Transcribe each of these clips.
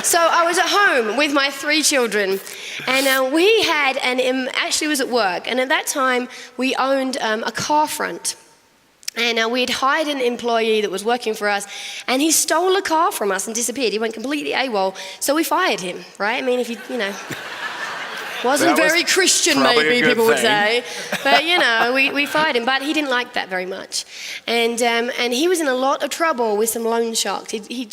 So I was at home with my 3 children, and we had actually it was at work, and at that time we owned a car front. And we had hired an employee that was working for us, and he stole a car from us and disappeared. He went completely AWOL, so we fired him, right? I mean, if you know... Wasn't very Christian, maybe people would say, but we fired him. But he didn't like that very much, and he was in a lot of trouble with some loan sharks. He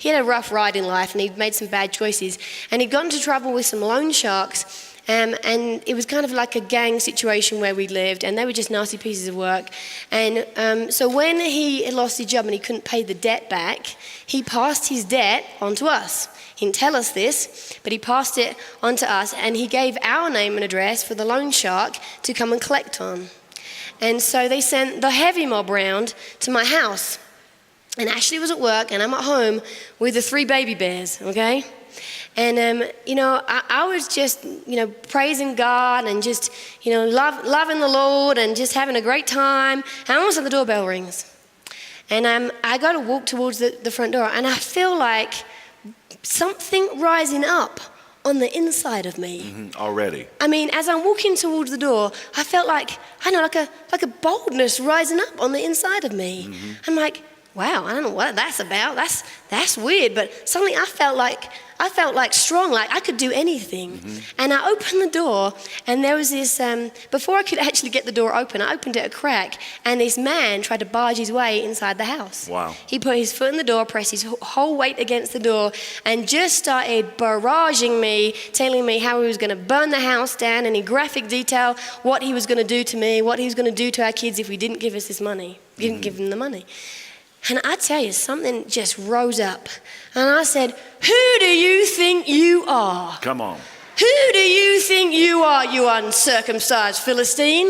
had a rough ride in life, and he'd made some bad choices, and he'd got into trouble with some loan sharks. And it was kind of like a gang situation where we lived, and they were just nasty pieces of work. And so when he had lost his job and he couldn't pay the debt back, he passed his debt on to us. He didn't tell us this, but he passed it on to us, and he gave our name and address for the loan shark to come and collect on. And so they sent the heavy mob round to my house. And Ashley was at work, and I'm at home with the 3 baby bears, okay? And, I was just, praising God and just, loving the Lord and just having a great time. And all of a sudden the doorbell rings. And I got to walk towards the front door, and I feel like something rising up on the inside of me. Mm-hmm. Already. I mean, as I'm walking towards the door, I felt like a boldness rising up on the inside of me. Mm-hmm. I'm like, wow, I don't know what that's about. That's weird. But suddenly I felt like strong, like I could do anything. Mm-hmm. And I opened the door, and there was this, before I could actually get the door open, I opened it a crack, and this man tried to barge his way inside the house. Wow. He put his foot in the door, pressed his whole weight against the door, and just started barraging me, telling me how he was going to burn the house down, and in graphic detail, what he was going to do to me, what he was going to do to our kids if we didn't give us this money, didn't give them the money. And I tell you, something just rose up. And I said, who do you think you are? Come on. Who do you think you are, you uncircumcised Philistine?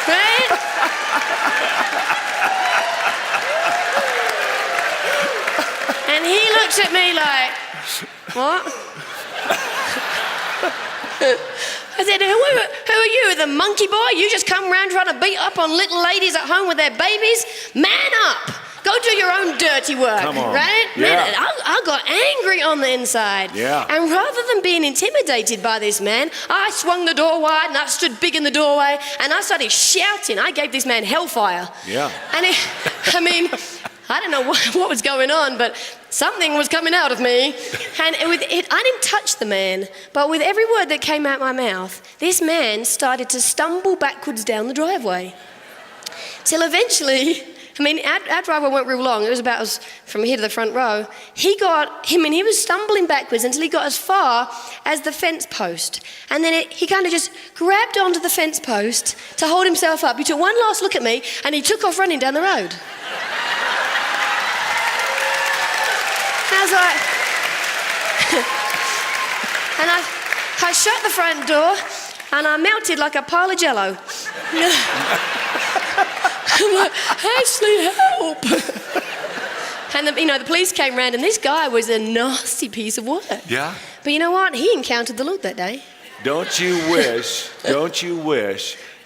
Right? And he looks at me like, what? I said, who are you, the monkey boy? You just come around trying to beat up on little ladies at home with their babies? Man up. Go do your own dirty work, right? Yeah. Man, I got angry on the inside. Yeah. And rather than being intimidated by this man, I swung the door wide and I stood big in the doorway and I started shouting. I gave this man hellfire. Yeah. And I don't know what was going on, but something was coming out of me. And I didn't touch the man, but with every word that came out my mouth, this man started to stumble backwards down the driveway. Till eventually, our driveway weren't real long. It was about from here to the front row. He was stumbling backwards until he got as far as the fence post. And then he kind of just grabbed onto the fence post to hold himself up. He took one last look at me, and he took off running down the road. I was like, and I shut the front door, and I melted like a pile of Jell-O. I'm like, Ashley, help! And the police came round, and this guy was a nasty piece of work. Yeah. But you know what? He encountered the Lord that day. Don't you wish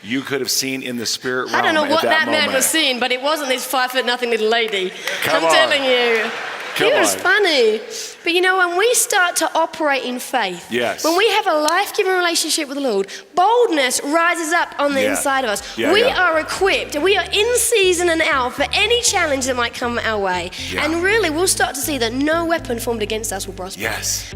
you could have seen in the spirit realm? I don't know what that moment. man was seeing, but it wasn't this 5'0" little lady. Come I'm on. telling you. Come He was on. funny. But when we start to operate in faith, Yes. when we have a life-giving relationship with the Lord, boldness rises up on the inside of us. Yeah, we yeah. are equipped. We are in season and out for any challenge that might come our way. Yeah. And really, we'll start to see that no weapon formed against us will prosper. Yes.